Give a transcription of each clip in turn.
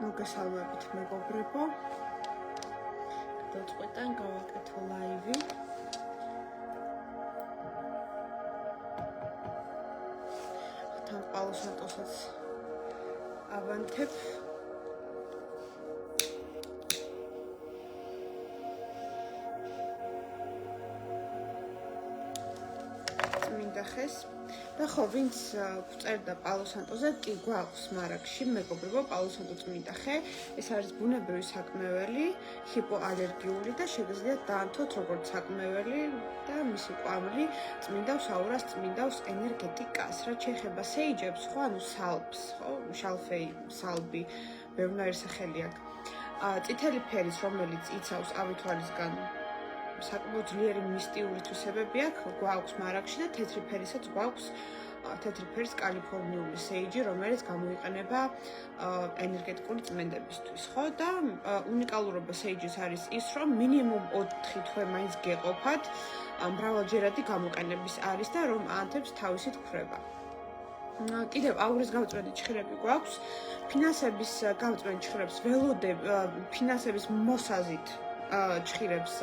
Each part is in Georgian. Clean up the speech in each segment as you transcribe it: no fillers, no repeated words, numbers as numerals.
მოგესალმებით მეგობრებო. Დაწყვეტან გავაკეთო ლაივი. თან პალოსატოსაც ავანთებ. წმინდა ხეს. და ხო, ვინც წერდა პალოსანტოზე, კი გვაქვს მარაგში, მეგობრებო, პალოსანტო წმინდა ხე. ეს არის ბუნებრივი საკმეველი, ჰიპოალერგიული და შეგიძლიათ დაანთოთ როგორც საკმეველი და მისი ყვავილი წმინდავს აურას, წმინდავს ენერგეტიკას. რაც შეეხება სეიჯებს, ხო, ანუ სალბს, ხო, შალფეი, სალბი, ბევრნაირი სახელი აქვს. წითელი ფერის, რომელიც იცავს ავითვალისგან საკმაოდ ძლიერი მისტიური თვისებები აქვს, გვაქვს მარაგში და თეთრი ფერისაც გვაქვს თეთრი ფერის კალიფორნიული სეიჯი, რომელიც გამოიყენება ენერგეტიკული წმენდებისთვის, ხო? და უნიკალურობა სეიჯის არის ის, რომ მინიმუმ 4 თვე მაინც გეყოფათ, მრავალჯერადი გამოყენების არის და რომ ანთებს თავისით ქრება. კიდევ აურის გამწვენი ჭხირები გვაქვს, ფინანსების გამწვენი ჭხირებს ველოდები, ფინანსების მოსაზით ჭხირებს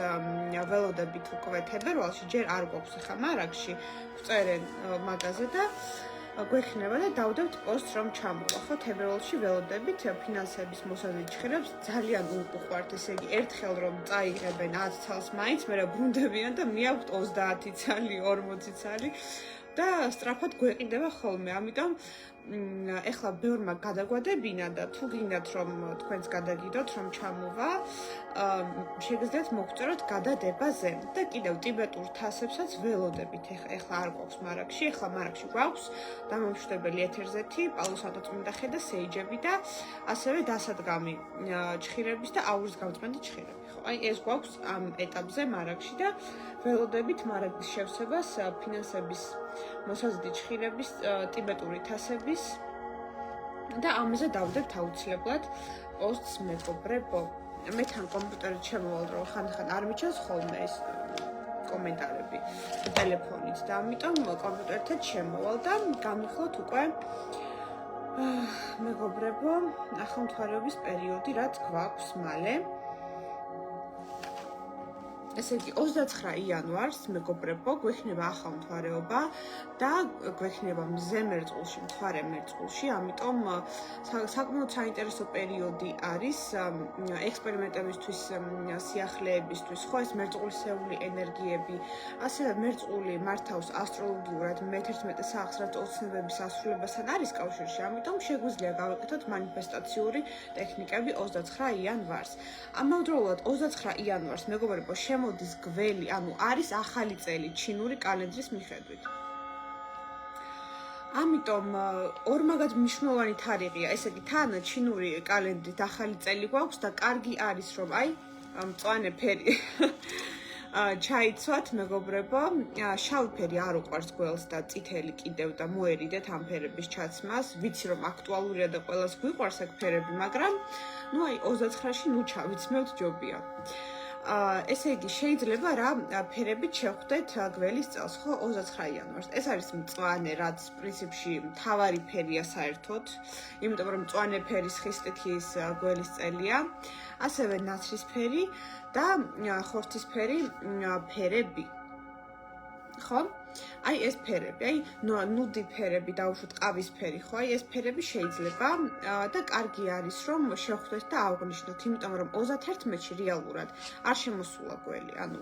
ველოდებით უკვე თებერვალში, ჯერ არ გვაქვს ახლა მარაგში, ვწერენ მაგაზე და გვექნება და დავდებთ პოსტს რომ ჩამოვა, ხო, თებერვალში ველოდებით ფინანსების მოსაზით ჭხირებს ძალიან უყვართ, ესე იგი, ერთხელ რომ წაიღებენ 10 ცალს მაინც, მერე ბრუნდებიან და მიაქვთ 30 ცალი, 40 ცალი და სწრაფად გვეყიდება ხოლმე, ამიტომ ეხლა ბევრმა გადაგვადებინა და თუ გინდათ რომ თქვენს გადაგიდოთ რომ ჩამოვა, შეგიძლიათ მოგწეროთ გადადებაზე და კიდევ ტიბეტურ თასებსაც ველოდებით. ეხლა არ გვაქვს მარაგში, ეხლა მარაგში გვაქვს დამამშვიდებელი ეთერზეთი, პალოსანტო წმინდა ხე და სეიჯები და ასევე დასადგამი ჭხირების და აურის გამწვენი ჭხირები. ხო, აი ეს გვაქვს ამ ეტაპზე მარაგში და ველოდებით მარაგის შევსებას ფინანსების მოსაზრდი ჭხირების, ტიბეტური თასების და ამაზე დავდებთ აუცილებლად პოსტს მეგობრებო. მე თან კომპიუტერით შემოვალ რომ ხანდახან არ მიჩნევს ხოლმე ეს კომენტარები ტელეფონით და ამიტომ კომპიუტერით შემოვალ და გამიხლოთ უკვე მეგობრებო ახალმთვარეობის პერიოდი რაც გვაქვს მალე. ესე იგი 29 იანვარს მეგობრებო გვექნება ახალმთვარეობა და გვექნება მზე მერწყულში, მთვარე მერწყულში, ამიტომ საკმაოდ საინტერესო პერიოდი არის ექსპერიმენტებისთვის, სიახლეებისთვის, ხო, ეს მერწყულისეული ენერგიები, ასევე მერწყული მართავს ასტროლოგიურად მე-11 საათს, რაც ოცნებების ასრულებასთან არის კავშირში, ამიტომ შეგვიძლია გავაკეთოთ მანიფესტაციური ტექნიკები 29 იანვარს. ამავდროულად 29 იანვარს მეგობრებო მოდის გველი, ანუ არის ახალი წელი ჩინური კალენდრის მიხედვით. ამიტომ ორმაგად მნიშვნელოვანი თარიღია, ესე იგი თან ჩინური კალენდრით ახალი წელი გვაქვს და კარგი არის რომ აი მწვანე ფერი ჩაიცვათ მეგობრებო, შავი ფერი არ უყვარს გველს და წითელი კიდევ და მოერიდეთ ამ ფერების ჩაცმას. ვიცი რომ აქტუალურია და ყველას გვიყვარს აქ ფერები, მაგრამ ნუ აი 29-ში ნუ ჩავიცმევთ ჯობია. ესე იგი შეიძლება რა ფერებით შევხვდეთ გველის წელს, ხო, 29 იანვარს. ეს არის მწვანე, რაც პრინციპში მთავარი ფერია საერთოდ, იმიტომ რომ მწვანე ფერის ხისტიქის გველის წელია, ასევე ნაცრისფერი და ხორცისფერი ფერები. ხო? აი ეს ფერები, აი ნუდი ფერები დაუშვათ ყავისფერი, ხო? აი ეს ფერები შეიძლება და კარგი არის რომ შევხვდეთ და აღვნიშნოთ, იმიტომ რომ 31-ში რეალურად არ შემოსულა გველი, ანუ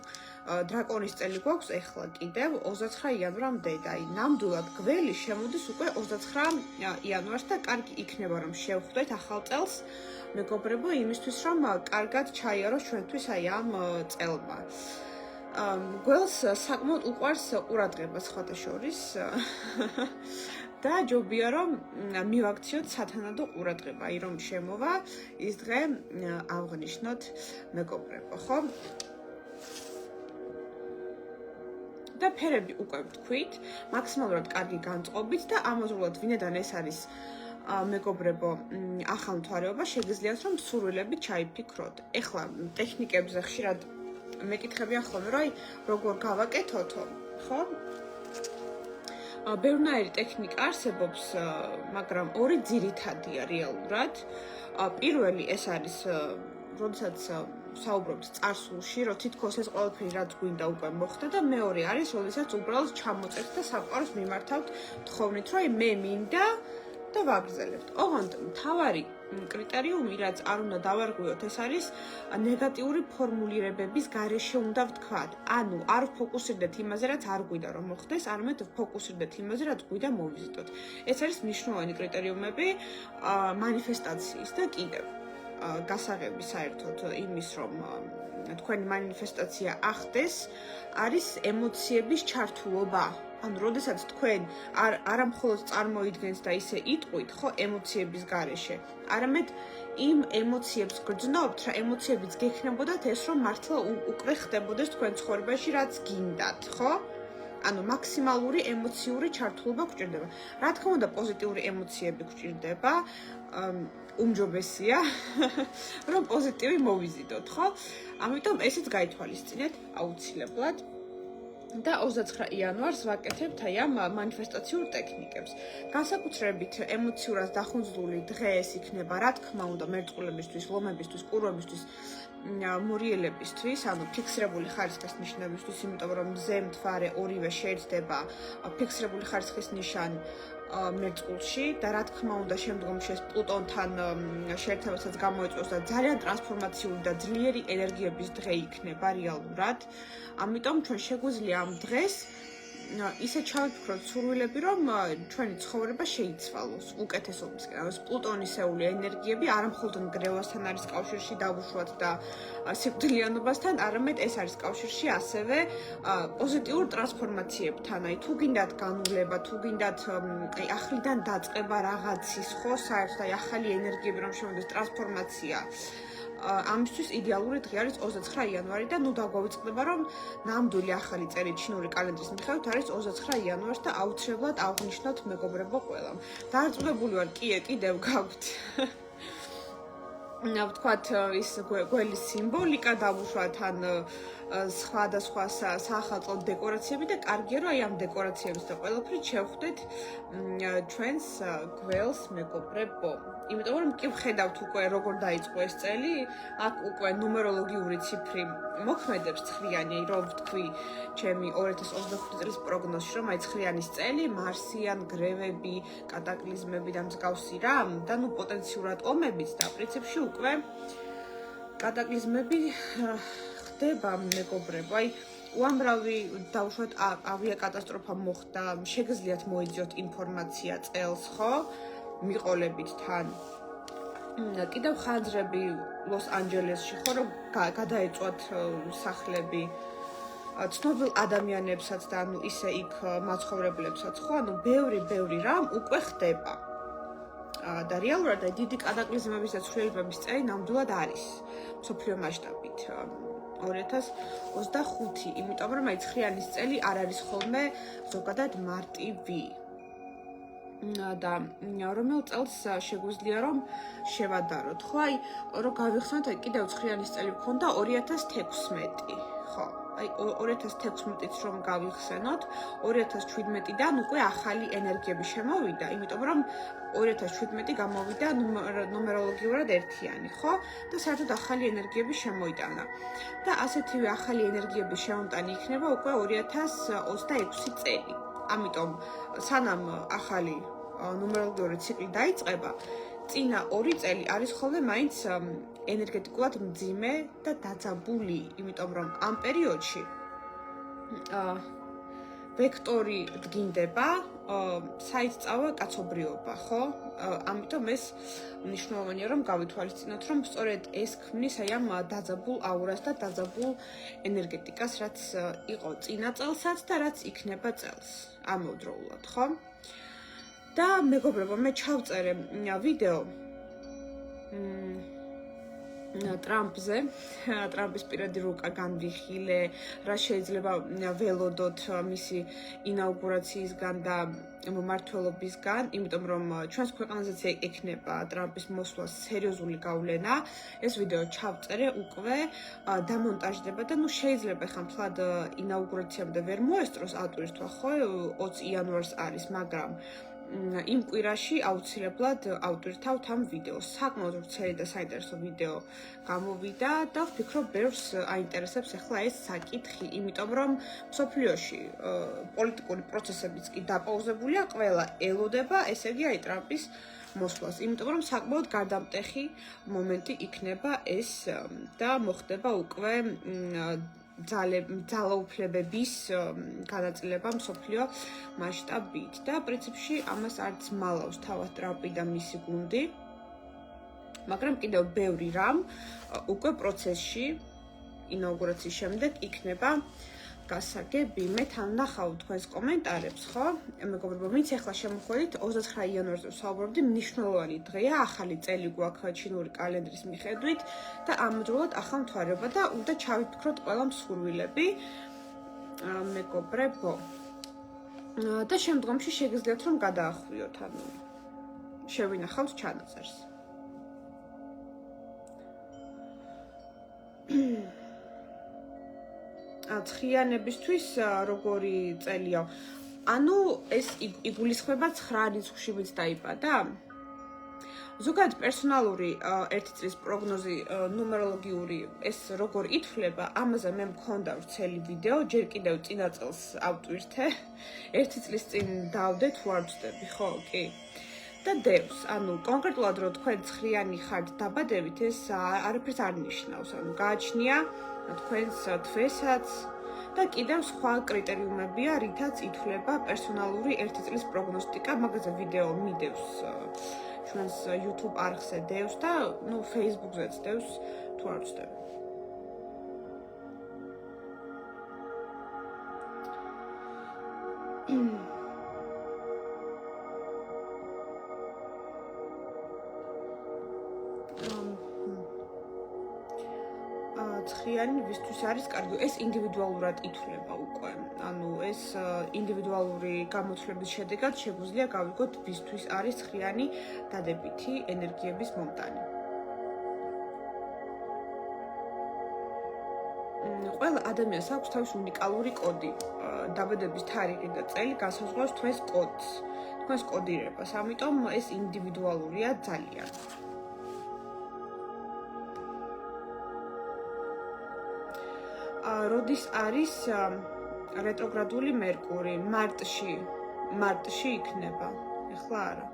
დრაკონის წელი გვაქვს ეხლა კიდევ 29 იანვრამდე და აი ნამდვილად გველი შემოდის უკვე 29 იანვარს და კარგი იქნება რომ შევხვდეთ ახალ წელს მეგობრებო, იმისთვის რომ კარგად ჩაიაროს ჩვენთვის აი ამ წელმა. გველს საკმაოდ უყვარს ყურადღება სხვათა შორის და ჯობია რომ მივაქციოთ სათანადო ყურადღება, აი რომ შემოვა ის დღე აღვნიშნოთ მეგობრებო, ხო? და ფერები უკვე ვთქვით, მაქსიმალურად კარგი განწყობით და ამავდროულად ვინედან ეს არის მეგობრებო ახალმთვარეობა, შეგიძლიათ რომ სურვილებით ჩაიფიქროთ. ეხლა ტექნიკებზე ხშირად მეკითხებიან ხოლმე, რომ აი როგორ გავაკეთოთო, ხო? ბევრნაირი ტექნიკა არსებობს, მაგრამ ორი ძირითადია რეალურად. პირველი ეს არის, როდესაც საუბრობთ წარსულში, რომ თითქოს ეს ყველაფერი რაც გვინდა უკვე მოხდა და მეორე არის, როდესაც უბრალოდ ჩამოწერთ და სამყაროს მიმართავთ თხოვნით, რომ მე მინდა და ვაგრძელებთ. ოღონდ მთავარი კრიტერიუმი, რაც არ უნდა დავარღვიოთ, ეს არის ნეგატიური ფორმულირებების გარეშე უნდა ვთქვათ. ანუ არ ვფოკუსირდეთ იმაზე, რაც არ გვინდა რომ მოხდეს, არამედ ვფოკუსირდეთ იმაზე, რაც გვინდა მოვიზიდოთ. ეს არის მნიშვნელოვანი კრიტერიუმები მანიფესტაციის და კიდევ გასაღები საერთოდ იმის, რომ თქვენი მანიფესტაცია ახდეს, არის ემოციების ჩართულობა. ანუ, როდესაც თქვენ არა მხოლოდ წარმოიდგენთ და ისე იტყვით, ხო, ემოციების გარეშე, არამედ იმ ემოციებს გრძნობთ, რა ემოციებიც გექნებოდათ ეს, რომ მართლა უკვე ხდებოდეს თქვენ ცხოვრებაში, რაც გინდათ, ხო? ანუ მაქსიმალური ემოციური ჩართულობა გჭირდება. რა თქმა უნდა, პოზიტიური ემოციები გჭირდება, უმჯობესია, რომ პოზიტივი მოვიზიდოთ, ხო? ამიტომ ესეც გაითვალისწინეთ აუცილებლად. და 29 იანვარს ვაკეთებთ აი ამ მანიფესტაციურ ტექნიკებს. განსაკუთრებით ემოციურად დახუნძლული დღე ეს იქნება, რა თქმა უნდა, მერწყულებისთვის, ლომებისთვის, კურვებისთვის, მორიელებისთვის, ანუ ფიქსირებული ხარისხის ნიშნებისთვის, იმიტომ რომ მზე, მთვარე ორივე შეერთდება ფიქსირებული ხარისხის ნიშან მერწყულში და რა თქმა უნდა შემდგომში ეს პლუტონთან შეერთებასაც გამოიწვევს და ძალიან ტრანსფორმაციული და ძლიერი ენერგიების დღე იქნება რეალურად. ამიტომ ჩვენ შეგვიძლია ამ დღეს ისე ჩავიფიქროთ სურვილები, რომ ჩვენი ცხოვრება შეიცვალოს უკეთესობისკენ. ანუ პლუტონისეული ენერგიები არა მხოლოდ ნგრევასთან არის კავშირში დავუშვათ და სიკვდილიანობასთან, არამედ ეს არის კავშირში ასევე პოზიტიურ ტრანსფორმაციებთან. აი თუ გინდათ განვლება, თუ გინდათ აი ახლიდან დაწყება რაღაცის, ხო, საერთოდ აი ახალი ენერგიები რომ შემოდის, ტრანსფორმაცია. ამისთვის იდეალური დღე არის 29 იანვარი და ნუ დაგვავიწყდება, რომ ნამდვილი ახალი წელი ჩინური კალენდრის მიხედვით არის 29 იანვარს და აუცილებლად აღვნიშნოთ მეგობრებო ყველამ. დაარწმუნებული ვარ, კიდევ გაგვთ ვთქვათ ის გველის სიმბოლიკა დავუშვათ ან სხვადასხვა საახალწლო დეკორაციები და კარგია რომ აი ამ დეკორაციების და ყველაფრით შევხვდეთ ჩვენს გველს მეგობრებო. იმიტომ რომ კი ვხედავთ უკვე როგორ დაიწყო ეს წელი, აქ უკვე ნუმეროლოგიური ციფრი მოქმედებს ცხრიანი, რომ ვთქვი ჩემი 2025 წლის პროგნოზში, რომ აი ცხრიანის წელი, მარსიან გრევები, კატაკლიზმები და მსგავსი რამ და ნუ პოტენციურად ომებიც და პრინციპში უკვე კატაკლიზმები ხდება მეგობრებო. აი უამრავი დავუშვათ ავიაკატასტროფა მოხდა, შეგიძლიათ მოიძიოთ ინფორმაცია წელს, ხო? მიყოლებით თან. კიდევ ხანძრები ლოს-ანჯელესში, ხო, რომ გადაეწვათ სახლები ცნობილ ადამიანებსაც და ანუ ისე იქ მაცხოვრებლებსაც, ხო, ანუ ბევრი რამ უკვე ხდება. და რეალურად დიდი კატაკლიზმების და ცვლილებების წელი ნამდვილად არის მსოფლიო მასშტაბით 2025, იმიტომ რომ აი ცხრიანის წელი არ არის ხოლმე ზოგადად მარტივი. და რომელ წელს შეგვიძლია რომ შევადაროთ, ხო? აი რომ გავიხსენოთ, აი კიდევ ცხრიანის წელი მქონდა 2016, ხო? აი 2016-ით რომ გავიხსენოთ, 2017-დან უკვე ახალი ენერგიები შემოვიდა, იმიტომ რომ 2017 გამოვიდა ნუმეროლოგიურად ერთიანი, ხო? და საერთოდ ახალი ენერგიები შემოიტანა. და ასეთივე ახალი ენერგიების შემოტანი იქნება უკვე 2026 წელი. ამიტომ სანამ ახალი ნუმეროლოგიური ციკლი დაიწყება, წინა 2 წელი არის ხოლმე მაინც ენერგეტიკულად მძიმე და დაძაბული, იმიტომ რომ ამ პერიოდში ვექტორი დგინდება საითწავე კაცობრიობა, ხო? ამიტომ ეს მნიშვნელოვანია რომ გავითვალისწინოთ, რომ სწორედ ეს ქმნის აი ამ დაძაბულ აურას და დაძაბულ ენერგეტიკას, რაც იყო წინა წელსაც და რაც იქნება წელს ამავდროულად, ხო? და მეგობრებო, მე ჩავწერე ვიდეო ტრამპზე, ტრამპის პირადი რუკა განვიხილე, რა შეიძლება ველოდოთ მისი ინაუგურაციისგან და მმართველობისგან, იმიტომ რომ ჩვენს ქვეყანაზეც ექნება ტრამპის მოსვლას სერიოზული გავლენა. ეს ვიდეო ჩავწერე უკვე დამონტაჟდება და შეიძლება ხან მთლად ინაუგურაციამდე ვერ მოესწროს ატვირთვა, ხო, 20 იანვარს არის, მაგრამ იმ კვირაში აუცილებლად ავტვირთავთ ამ ვიდეოს. საკმაოდ ვრცელი და საინტერესო ვიდეო გამოვიდა და ვფიქრობ, ბევრს აინტერესებს ახლა ეს საკითხი, იმიტომ რომ მსოფლიოში პოლიტიკური პროცესებიც კი დაპაუზებულია, ყველა ელოდება, ესე იგი აი ტრამპის მოსვლას, იმიტომ რომ საკმაოდ გარდამტეხი მომენტი იქნება ეს და მოხდება უკვე ძალაუფლებების განაწილება მსოფლიო მასშტაბით და პრინციპში ამას არც მალავს თავად ტრამპი და მისი გუნდი, მაგრამ კიდევ ბევრი რამ უკვე პროცესში ინაუგურაციის შემდეგ იქნება გასაგები. მე თან ნახავთ თქვენს კომენტარებს, ხო? მეგობრებო, ვინც ახლა შემოხვედით 29 იანვარზე ვსაუბრობდი, მნიშვნელოვანი დღეა, ახალი წელი გვაქვს ჩინური კალენდრის მიხედვით და ამავდროულად ახალ მთვარეობა და უნდა ჩავიფიქროთ ყველა მსურვილები, მეგობრებო. და შემდგომში შეგიძლიათ რომ გადაახვიოთ, ანუ შევინახავთ ჩანაწერს. ცხიანებისთვის როგორი წელია? ანუ ეს იგულისხმება 9 რიცხვში ვინც დაიბადა? ზოგადად პერსონალური 1 წლის პროგნოზი ნუმეროლოგიური ეს როგორ ითვლება, ამაზე მე მქონდა ვრცელი ვიდეო, ჯერ კიდევ წინა წელს ავტვირთე. 1 წლის წინ დავდე თუ არ ვწდები, ხო, კი? და დევს, ანუ კონკრეტულად რო თქვენ ცხრიანი ხართ დაბადებით, ეს არაფერს არ ნიშნავს, ანუ გააჩნია თქვენს თვესაც და კიდევ სხვა კრიტერიუმებია, რითაც ითვლება პერსონალური 1 წლის პროგნოსტიკა, მაგაზე ვიდეო მიდევს ჩვენს YouTube არხზე დევს და Facebook-ზეც დევს თუ არ ვწდები. ცხრიანი ვისთვის არის კარგი, ეს ინდივიდუალურად ითვლება უკვე. ანუ ეს ინდივიდუალური გამოთვლების შედეგად შეგვიძლია გავიგოთ ვისთვის არის ცხრიანი დადებითი ენერგიების მომტანი. ყველა ადამიანს აქვს თავის უნიკალური კოდი. დაბადების თარიღი და წელი განსაზღვრავს თქვენს კოდს, თქვენს კოდირებას, ამიტომ ეს ინდივიდუალურია ძალიან. როდის არის რეტროგრადული მერკური? მარტში იქნება. ეხლა არა.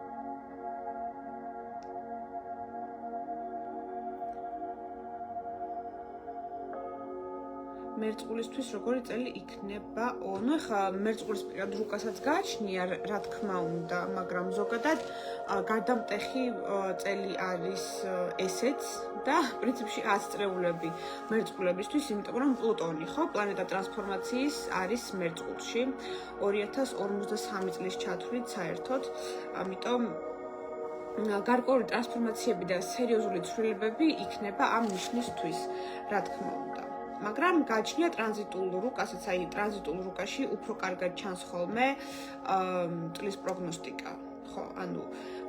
მერწყულისთვის როგორი წელი იქნება? ნუ ეხლა მერწყულის პირად რუკასაც გააჩნია, რა თქმა უნდა, მაგრამ ზოგადად გარდამტეხი წელი არის ესეც და პრინციპში ასწრეულები მერწყულებისთვის, იმიტომ რომ პლუტონი, ხო, პლანეტა ტრანსფორმაციის არის მერწყულში 2053 წლის ჩათვლით საერთოდ, ამიტომ გარკვეული ტრანსფორმაციები და სერიოზული ცვლილებები იქნება ამ ნიშნისთვის, რა თქმა უნდა. მაგრამ გააჩნია ტრანზიტულ რუკასაც, აი ტრანზიტულ რუკაში უფრო კარგად ჩანს ხოლმე წლის პროგნოსტიკა. ხო, ანუ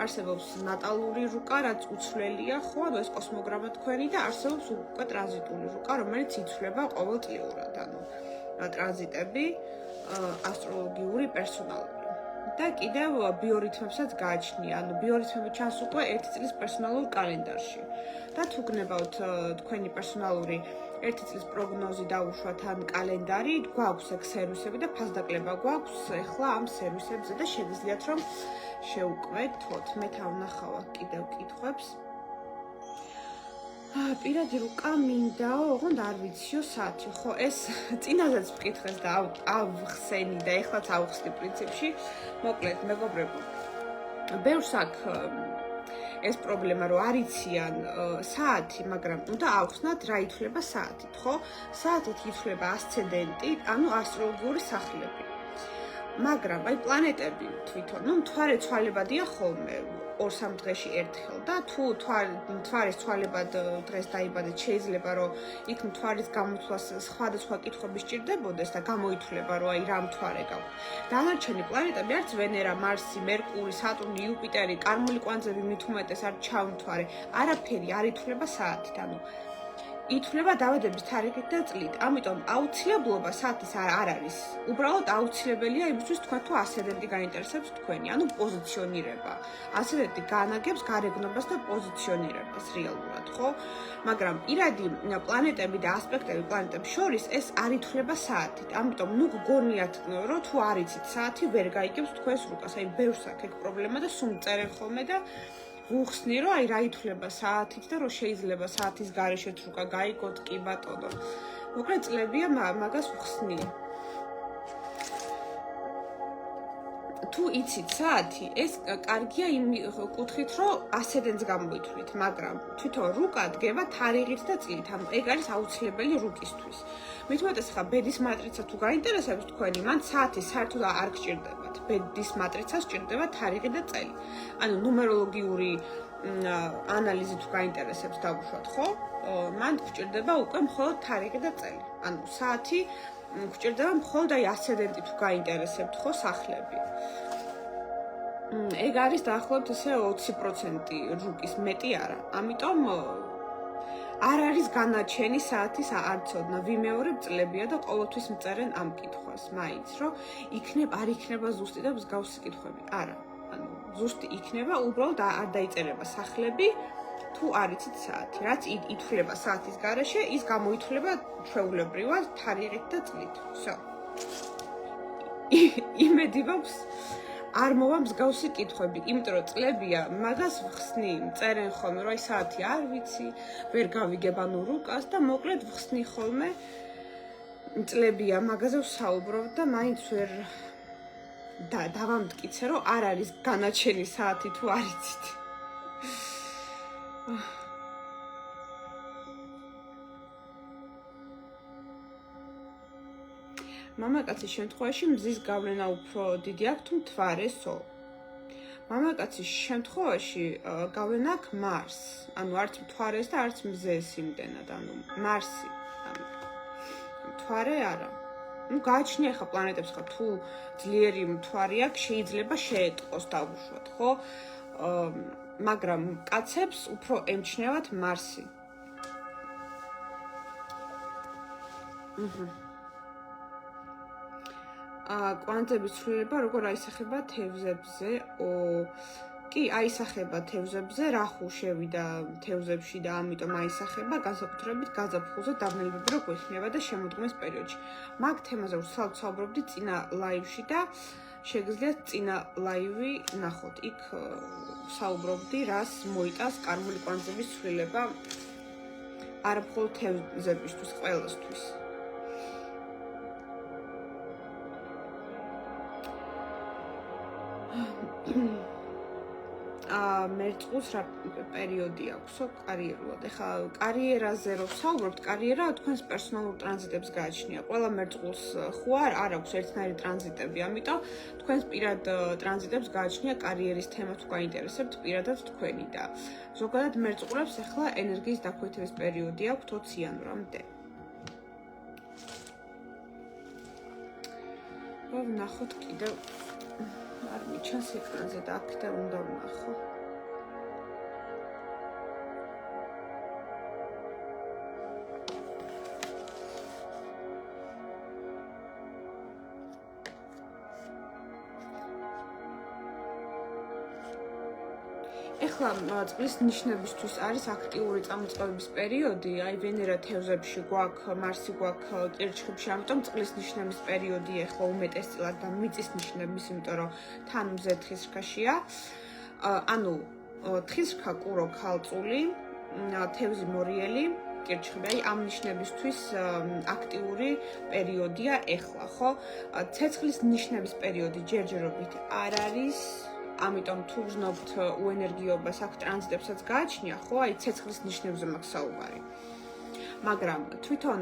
არსებობს ნატალური რუკა, რაც უცვლელია, ხო, ანუ ეს კოსმოგრამა თქვენი და არსებობს უკვე ტრანზიტული რუკა, რომელიც იცვლება ყოველწლიურად, ანუ ტრანზიტები ასტროლოგიური პერსონალური. და კიდევ ბიორითმებსაც გააჩნია, ანუ ბიორითმები ჩანს უკვე 1 წლის პერსონალურ კალენდარში. და თუ გნებავთ თქვენი პერსონალური 1 წლის პროგნოზი დაუშვათ ან კალენდარი, გვაქვს ეგ სერვისები და ფასდაკლება გვაქვს ახლა ამ სერვისებზე და შეგიძლიათ რომ შეუკვეთოთ. მე თავნახავ კიდევ კითხვებს. პირადი რუკა მინდაო, ოღონდ არ ვიციო საათი, ხო, ეს წინაზეც ვკითხეს და ავხსენი და ეხლაც ავხსნი პრინციპში. მოკლედ, მეგობრებო, ბევრს აქვს ეს პრობლემა, რომ არ იციან საათი, მაგრამ უნდა ავხსნათ რა ითვლება საათით, ხო? საათით ითვლება ასცენდენტი, ანუ ასტროლოგიური სახლები. მაგრამ აი პლანეტები თვითონ, მთვარე ცვალებადია ხოლმე. 2-3 დღეში ერთხელ და თუ მთვარის თვალებად დღეს დაიბადეთ, შეიძლება რომ იქ მთვარის გამოთვლას სხვადასხვა კითხვები სჭირდებოდეს და გამოითვლება რომ აი რა მთვარე გაქვს. დანარჩენი პლანეტები არც ვენერა, მარსი, მერკური, სატურნი, იუპიტერი, კარმული კვანძები მით უმეტეს არ ჩავმთვარე. არაფერი არ ითვლება საათით, ანუ ითვლება დაავადების თარიღით და წლით. ამიტომ აუცილებლობა საათის არ არის. უბრალოდ აუცილებელია იმისთვის თქვა თუ ასცენდენტი გაინტერესებს თქვენი, ანუ პოზიციონირება. ასცენდენტი განაგებს გარეგნობას და პოზიციონირებას რეალურად, ხო? მაგრამ პირადი პლანეტები და ასპექტები პლანეტებს შორის ეს არ ითვლება საათით. ამიტომ ნუ გგონიათ რომ თუ არ იცით საათი ვერ გაიგებს თქვენს რუკას. აი ბევრს აქვს ეგ პრობლემა და სულ წერენ ხოლმე და ვუხსნი რომ აი რა ითვლება საათით და რომ შეიძლება საათის გარეშეც რუკა გაიგოთ კი ბატონო. მოკლედ წლებია მაგას ვუხსნი. თუ იცით საათი, ეს კარგია იმ კუთხით, რომ ასცენდენტს გამოითვლით, მაგრამ თვითონ რუკა დგება თარიღით და წლით. ანუ ეგ არის აუცილებელი რუკისთვის. მით უმეტეს ხა ბედის მატრიცა თუ გაინტერესებს თქვენი, მან საათი საერთოდ არ გჭირდებათ. ბედის მატრიცა სჭირდება თარიღი და წელი. ანუ ნუმეროლოგიური ანალიზი თუ გაინტერესებს დავუშვათ, ხო? მან გჭირდება უკვე მხოლოდ თარიღი და წელი. ანუ საათი გჭირდება მხოლოდ აი ასცენდენტი თუ გაინტერესებთ, ხო, სახლები. ეგ არის დაახლოებით ესე 20% რუკის, მეტი არა. ამიტომ არ არის განაჩენი საათის არცოდნა. ვიმეორებ წლებია და ყოველთვის მწერენ ამ კითხვას, მაინც რომ არ იქნება ზუსტი და მსგავსი კითხვები. არა. ანუ ზუსტი იქნება, უბრალოდ არ დაიწერება სახლები, თუ არ იცით საათი. რაც ითვლება საათის გარეშე, ის გამოითვლება ჩვეულებრივად თარიღით და წლით. всё. იმედი მაქვს არ მოვა მსგავსი კითხვები, იმიტომ რომ წლებია მაგას ვხსნი, წერენ ხოლმე რომ აი საათი არ ვიცი, ვერ გავიგებ ანუ რუკას და მოკლედ ვხსნი ხოლმე წლებია მაგაზე ვსაუბრობ და მაინც ვერ დავამტკიცე რომ არ არის განაჩენი საათი თუ არ იცით. მამაკაცის შემთხვევაში მზის გავლენა უფრო დიდი აქვს თუ მთვარესო. მამაკაცის შემთხვევაში გავლენა აქვს მარს, ანუ არც მთვარეს და არც მზეს იმდენად, ანუ მარსი. მთვარე არა. ну გააჩნია ხა პლანეტებს ხა თუ ძლიერი მთვარი აქვს, შეიძლება შეეტყოს დავუშვათ, ხო? მაგრამ კაცებს უფრო ემჩნევათ მარსი. კვანძების ცვლილება როგორ აისახება თევზებზე? კი, აისახება თევზებზე, რახუ შევიდა თევზებში და ამიტომ აისახება განსაკუთრებით გაზაფხულზე დავნილებები რო გვექნება და შემოდგომის პერიოდში. მაგ თემაზე ვსაუბრობდი წინა ლაივში და შეგიძლიათ წინა ლაივი ნახოთ. იქ ვსაუბრობდი, რას მოიტანს კარმული კვანძების ცვლილება არა მხოლოდ თევზებისთვის, ყველასთვის. მერწყულს რა პერიოდი აქვსო კარიერულად. ეხლა კარიერაზე რო ვსაუბრობთ, კარიერა თქვენს პერსონალურ ტრანზიტებს გააჩნია. ყველა მერწყულს ხო არ აქვს ერთნაირი ტრანზიტები, ამიტომ თქვენს პირად ტრანზიტებს გააჩნია კარიერის თემა თუ გაინტერესებთ პირადად თქვენი და ზოგადად მერწყულებს ეხლა ენერგიის დაქვეითების პერიოდი აქვს 20 იანვრამდე. ვნახოთ კიდევ არ მიჩანს ეკრანზე და აქედან უნდა ვნახო. ეხლა წლის ნიშნებისთვის არის აქტიური წამოწყებების პერიოდი, აი ვენერა თევზებში გვაქვს, მარსი გვაქვს კირჩხიბში, ამიტომ წლის ნიშნების პერიოდი ეხლა უმეტესწილად და მიწის ნიშნების, იმიტომ რომ თან მზე თხისრქაშია. ანუ თხისრქა, კურო, ქალწული, თევზი, მორიელი, კირჩხიბი, აი ამ ნიშნებისთვის აქტიური პერიოდია ეხლა, ხო? ცეცხლის ნიშნების პერიოდი ჯერჯერობით არ არის. ამიტომ თუ გრძნობთ უენერგიობას, აქ ტრანზიტებსაც გააჩნია, ხო, აი ცეცხლის ნიშნებზე მაქვს საუბარი. მაგრამ თვითონ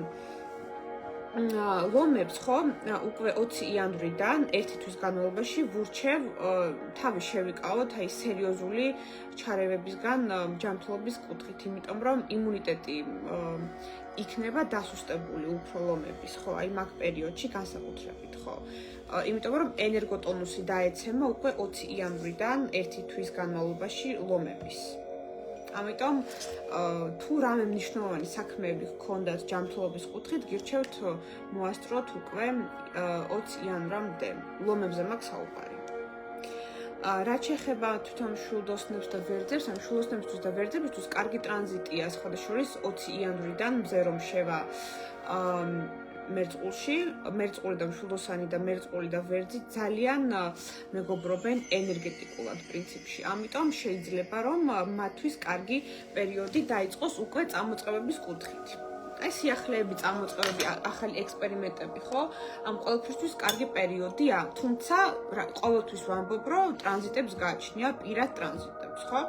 ლომებს ხო უკვე 20 იანვრიდან ერთი თვის განმავლობაში ვურჩევ თავი შევიკავოთ აი სერიოზული ჩარევებისგან ჯანმრთელობის კუთხით, იმიტომ რომ იმუნიტეტი იქნება დასუსტებული უფრო ლომების, ხო, აი მაგ პერიოდში განსაკუთრებით, ხო. იმიტომ რომ ენერგოტონუსი დაეცემა უკვე 20 იანვრიდან ერთი თვის განმავლობაში ლომების. ამიტომ თუ რამე მნიშვნელოვანი საქმეები გქონდათ ჯანმრთელობის კუთხით, გირჩევთ მოასწროთ უკვე 20 იანვრამდე. ლომებზე მაქვს საუბარი. რაც შეეხება თვითონ შულდოსნებს და ვერძებს, ამ შულდოსნებისთვის და ვერძებისთვის კარგი ტრანზიტია სხვადასხვა 20 იანვრიდან მზე რომ შევა მერწყული და მშვილდოსანი და მერწყული და ვერძი ძალიან მეგობრობენ ენერგეტიკულად პრინციპში. ამიტომ შეიძლება რომ მათთვის კარგი პერიოდი დაიწყოს უკვე წამოწყებების კუთხით. აი სიახლეები, წამოწყებები, ახალი ექსპერიმენტები, ხო? ამ ყველაფრისთვის კარგი პერიოდია, თუმცა ყოველთვის ვამბობ, რომ ტრანზიტებს გააჩნია, პირად ტრანზიტებს, ხო?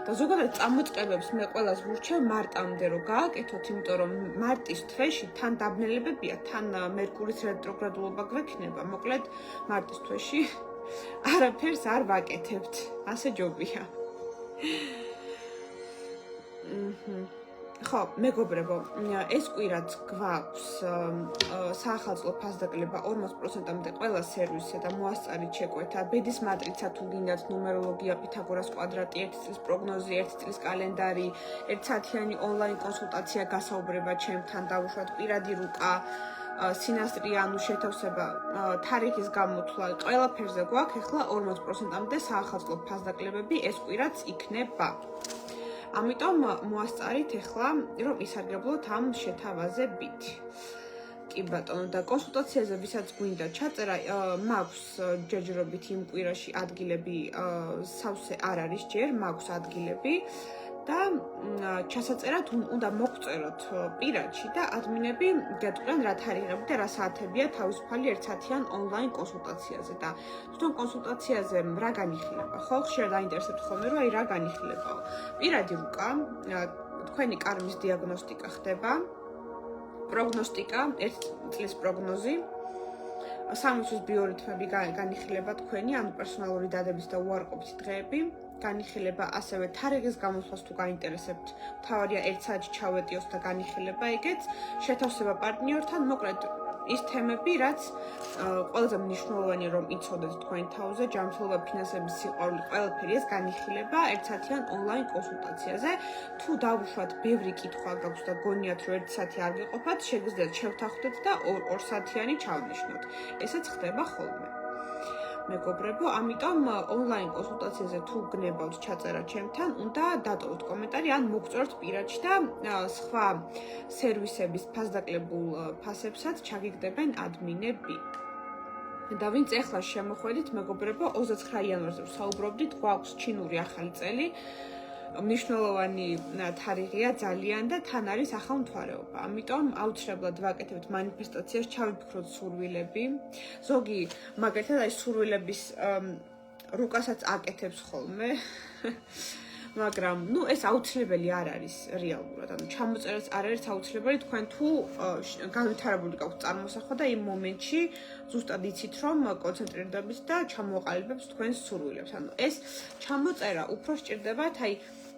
და ზოგადად წამოწყებებს მე ყველას ვურჩევ მარტამდე რომ გააკეთოთ, იმიტომ რომ მარტის თვეში თან დაბნელებებია, თან მერკურის რეტროგრადულობა გვექნება. მოკლედ მარტის თვეში არაფერს არ ვაკეთებთ. ასე ჯობია. ხო, მეგობრებო, ეს კვირაც გვაქვს საახალწლო ფასდაკლება 40%-მდე ყველა სერვისზე და მოასწარით შეკვეთა ბედის მატრიცა თუ გინდათ, ნუმეროლოგია, პითაგორას კვადრატი, 1 წლის პროგნოზი, 1 წლის კალენდარი, 1 საათიანი ონლაინ კონსულტაცია, გასაუბრება ჩემთან, დავუშვათ პირადი რუკა, სინასტრია, ანუ შეთავსება, თარიღის გამოთვლა, ყველაფერზე გვაქვს ახლა 40%-მდე საახალწლო ფასდაკლებები ეს კვირაც იქნება. ამიტომ მოასწარით ახლა, რომ ისარგებლოთ ამ შეთავაზებით. კი ბატონო, და კონსულტაციაზე ვისაც გვინდა ჩაწერა, მაქვს ჯერჯერობით იმ კვირაში ადგილები, სავსე არ არის ჯერ, მაქვს ადგილები და ჩასაწერად უნდა მოგწეროთ პირადში და ადმინები გეტყვიან რა თარიღები და რა საათებია თავისუფალი 1 საათიან ონლაინ კონსულტაციაზე და თვითონ კონსულტაციაზე რა განიხილება, ხო? ხშირად დაინტერესებთ ხოლმე, რომ აი რა განიხილებაო. პირადი რუკა, თქვენი კარმის დიაგნოსტიკა ხდება, პროგნოსტიკა, 1 წლის პროგნოზი, 3 თვის ბიორითმები განიხილება თქვენი, ანუ პერსონალური დადების და უარყოფითი დღეები, განიხილება ასევე თარიღის გამოთვლას თუ გაინტერესებთ, თავარია 1 საათში ჩავეტიოს და განიხილება ეგეც, შეთავსება პარტნიორთან, მოკლედ ის თემები, რაც ყველაზე მნიშვნელოვანია რომ იცოდეთ თქვენ თავზე, ჯანმრთელობა, ფინანსების სიყვარული, ყველაფერი ეს განიხილება 1 საათიან ონლაინ კონსულტაციაზე. თუ დავუშვათ ბევრი კითხვა გაქვს და გონიათ რომ 1 საათი არ გიყოფათ, შეგიძლიათ შევთანხმდეთ და 2 საათიანი ჩავნიშნოთ. ესეც ხდება ხოლმე. მეგობრებო, ამიტომ ონლაინ კონსულტაციაზე თუ გნებავთ ჩაწერა ჩემთან, უნდა დატოვოთ კომენტარი ან მოგწეროთ პირადში და სხვა სერვისების ფასდაკლებულ ფასებსაც ჩაგიგდებენ ადმინები. და ვინც ახლა შემოხვედით, მეგობრებო, 29 იანვარზე ვსაუბრობდით, გვაქვს ჩინური ახალი წელი. მნიშვნელოვანი თარიღია ძალიან და თან არის ახალმთვარეობა. ამიტომ აუცილებლად ვაკეთებთ მანიფესტაციას, ჩავიფიქროთ სურვილები. ზოგი მაგალითად აი სურვილების რუკასაც აკეთებს ხოლმე. მაგრამ, ეს აუცილებელი არ არის რეალურად. ანუ ჩამოწერაც არ არის აუცილებელი, თქვენ თუ განვითარებული გაქვთ წარმოსახვა და იმ მომენტში ზუსტად იცით, რომ კონცენტრირდებით და ჩამოაყალიბებს თქვენს სურვილებს. ანუ ეს ჩამოწერა უფრო სჭირდებათ,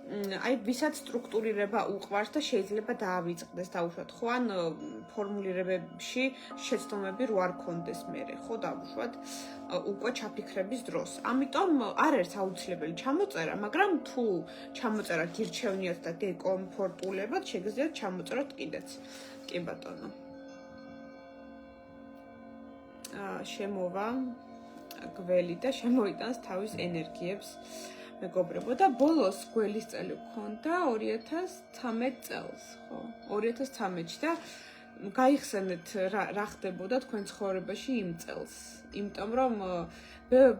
აი ვისაც სტრუქტურირება უყვარს და შეიძლება დაავიწყდეს, დავუშვათ, ხო, ან ფორმულირებებში შეცდომები რო არ კონდეს მერე, ხო, დავუშვათ, უკვე ჩაფიქრების დროს. ამიტომ არ არის აუცილებელი ჩამოწერა, მაგრამ თუ ჩამოწერა გირჩევნიათ და გეკომფორტულებად, შეგიძლიათ ჩამოწეროთ კიდეც. კი ბატონო. შემოვა გველი და შემოიტანს თავის ენერგიებს. მეგობრებო და ბოლოს გველის წელი გქონდა 2013 წელს, ხო? 2013-ში და გაიხსენეთ რა ხდებოდა თქვენ ცხოვრებაში იმ წელს. იმიტომ რომ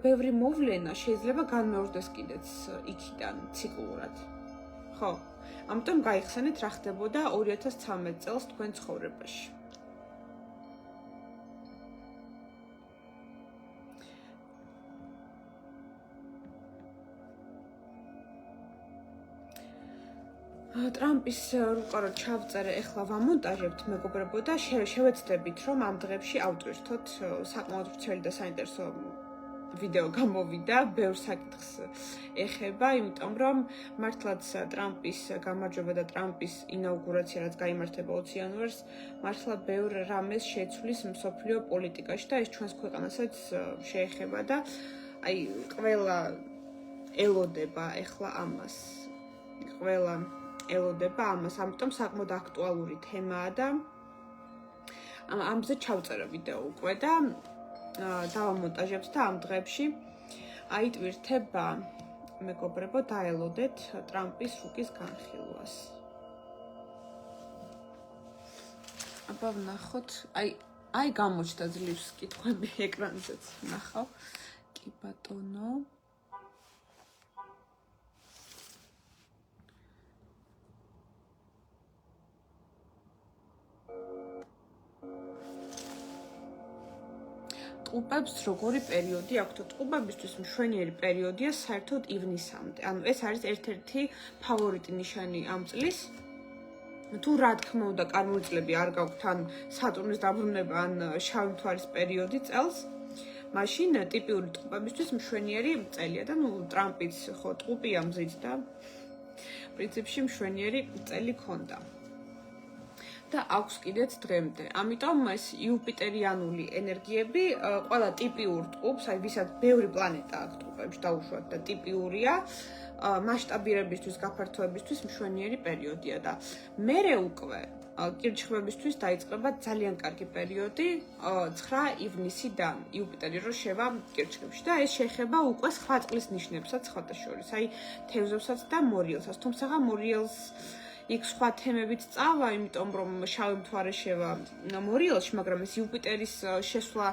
ბევრი მოვლენა შეიძლება განმეორდეს კიდეც იქიდან ციკლურად. ხო? ამიტომ გაიხსენეთ რა ხდებოდა 2013 წელს თქვენ ცხოვრებაში. ტრამპის რუკარო ჩავწერე, ეხლა ვამონტაჟებთ მეგობრებო და შევეცდებით, რომ ამ დღეებში ავტვირთოთ საკმაოდ ვრცელი და საინტერესო ვიდეო გამოვიდა, ბევრ საკითხს ეხება, იმიტომ რომ მართლაც ტრამპის გამარჯვება და ტრამპის ინაუგურაცია, რაც გაიმართება 20 იანვარს, მართლა ბევრ რამეს შეცვლის მსოფლიო პოლიტიკაში და ეს ჩვენს ქვეყანასაც შეეხება და აი ყველა ელოდება ეხლა ამას. ყველა ელოდება ამას, ამიტომ საკმაოდ აქტუალური თემაა და ამზე ჩავწერე ვიდეო უკვე და დავამონტაჟებთ და ამ დღეებში აიტვირთება მეგობრებო დაელოდეთ ტრამპის რუკის განხილვას. აბა ვნახოთ, აი გამოჩნდა ძლივს კითხვები ეკრანზეც ვნახავ. კი ბატონო. ტყუპებს როგორი პერიოდი აქვთ? ტყუპებისთვის მშვენიერი პერიოდია საერთოდ ივნისამდე. ანუ ეს არის ერთ-ერთი ფავორიტი ნიშანი ამ წლის. თუ რა თქმა უნდა კარმული წლები არ გაქვთ, ან სატურნის დაბრუნება, ან შავი მთვარის პერიოდი წელს, მაშინ ტიპიური ტყუპებისთვის მშვენიერი წელია და ტრამპიც ხო ტყუპია მზით და პრინციპში მშვენიერი წელი ქონდა. და აქვს კიდეც დღემდე. ამიტომ ეს იუპიტერიანული ენერგიები ყველა ტიპიურ ტყუპს, აი ვისაც ბევრი პლანეტა აქვს ტყუპებში დაუშვათ და ტიპიურია, მასშტაბირებისთვის, გაფართოებისთვის მშვენიერი პერიოდია და მერე უკვე კირჩხიბებისთვის დაიწყება ძალიან კარგი პერიოდი 9 ივნისიდან იუპიტერი რო შევა კირჩხიბში და ეს შეეხება უკვე სხვა წყლის ნიშნებსაც ხათაშორის, აი თევზებსაც და მორიელსაც, თუმცა მორიელს იქ სხვა თემებით წავა, იმიტომ რომ შავი მთვარე შევა მორიელში, მაგრამ ეს იუპიტერის შესვლა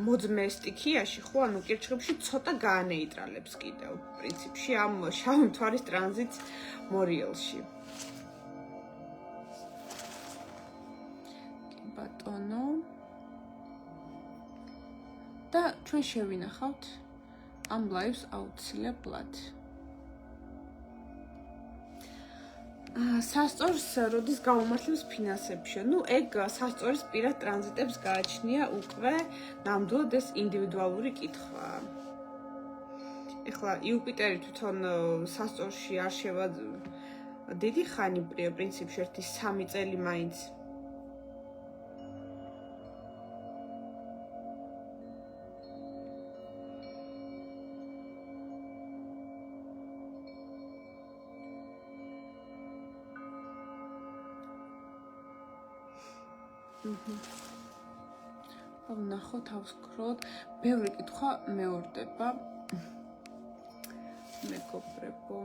მოძმე სტიქიაში, ხო, ანუ კირჩხიბში ცოტა გაანეიტრალებს კიდევ პრინციპში ამ შავი მთვარის ტრანზიტს მორიელში. კი ბატონო. და ჩვენ შევინახავთ ამ ლაივს აუცილებლად. სასწორს როდის გაუმართლებს ფინანსებში. ეგ სასწორის პირად ტრანზიტებს გააჩნია უკვე ნამდვილად ეს ინდივიდუალური კითხვაა. ეხლა იუპიტერი თვითონ სასწორში არ შევა დიდი ხანი პრინციპში 1-3 წელი მაინც. ვნახო თავს ქროთ, ბევრი კითხვა მეორდება. მეგობრებო.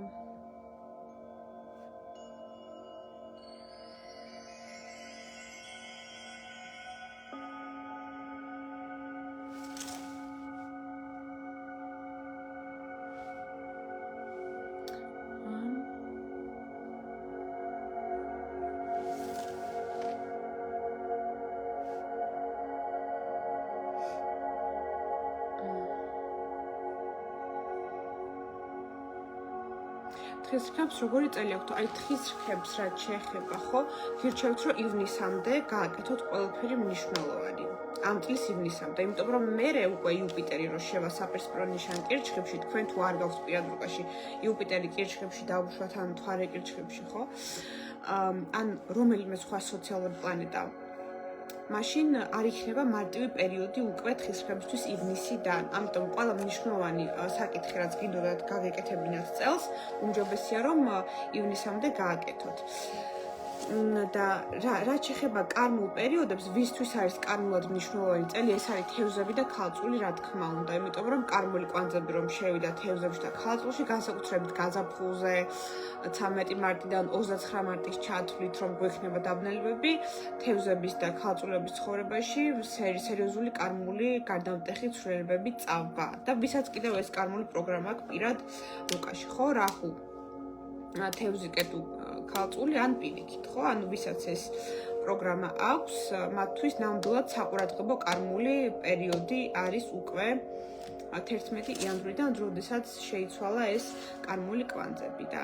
თხის რქებს როგორი წელი აქვთ? აი თხის რქებს რაც შეეხება, ხო? გირჩევთ რომ ივნისამდე გააკეთოთ ყველაფერი მნიშვნელოვანი. ამ წლის ივნისამდე, იმიტომ რომ მერე უკვე იუპიტერი რო შევა საპირისპირო ნიშან კირჩხიბში, თქვენ თუ არ გაქვს პირად რუკაში იუპიტერი კირჩხიბში დაუშვათ ან მთვარე კირჩხიბში, ხო? ან რომელიმე სხვა სოციალური პლანეტა. მაშინ არ იქნება მარტივი პერიოდი უკვე თხის რქებისთვის ივნისიდან. ამიტომ ყველა მნიშვნელოვანი საკითხი რაც გინდოდათ გაგეკეთებინათ წელს, უმჯობესია რომ ივნისამდე გააკეთოთ. და რაც შეეხება კარმულ პერიოდებს, ვისთვის არის კარმულად მნიშვნელოვანი წელი, ეს არის თევზები და ქალწული, რა თქმა უნდა, იმიტომ რომ კარმული კვანძები რომ შევიდა თევზებში და ქალწულში, განსაკუთრებით გაზაფხულზე 13 მარტიდან 29 მარტის ჩათვლით, რომ გვექნება დაბნელებები, თევზების და ქალწულების ცხოვრებაში სერიოზული კარმული გარდამტეხი ცვლილებები წავა. და ვისაც კიდევ ეს კარმული პროგრამა აქვს პირად რუკაში, ხო, რაჰუ, თევზი, კეტუ, ქალწული ან პირიქით, ხო? ანუ ვისაც ეს პროგრამა აქვს, მათთვის ნამდვილად საყურადღებო კარმული პერიოდი არის უკვე 11 იანვრიდან, როდესაც შეიცვალა ეს კარმული კვანძები და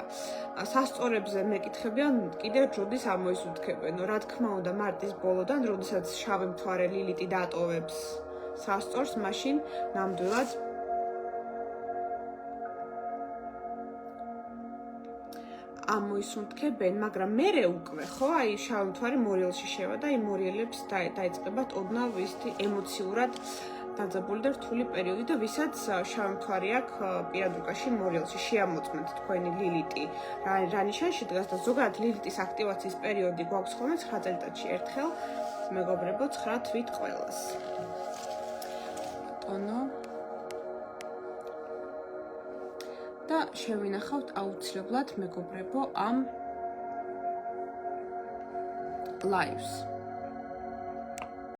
სასწორებზე მეკითხებიან კიდევ როდის ამოისუნთქებენ. რა თქმა უნდა, მარტის ბოლოდან, როდესაც შავი მთვარე ლილიტი დატოვებს სასწორს, მაშინ ნამდვილად ამოისუნთქებენ, მაგრამ მერე უკვე, ხო, აი შავი მთვარი მორიელში შევა და იმ მორიელებს დაიწყებათ ოდნავ ისეთი ემოციურად დაძაბული და რთული პერიოდი და ვისაც შავი მთვარი აქვს პირადუკაში მორიელში შეამოწმეთ თქვენი ლილიტი რა ნიშანში დგას და ზოგადად ლილიტის აქტივაციის პერიოდი გვაქვს ხოლმე 9 წელიწადში ერთხელ მეგობრებო 9 თვით ყველას. ბატონო და შევინახავთ აუცილებლად მეგობრებო ამ lives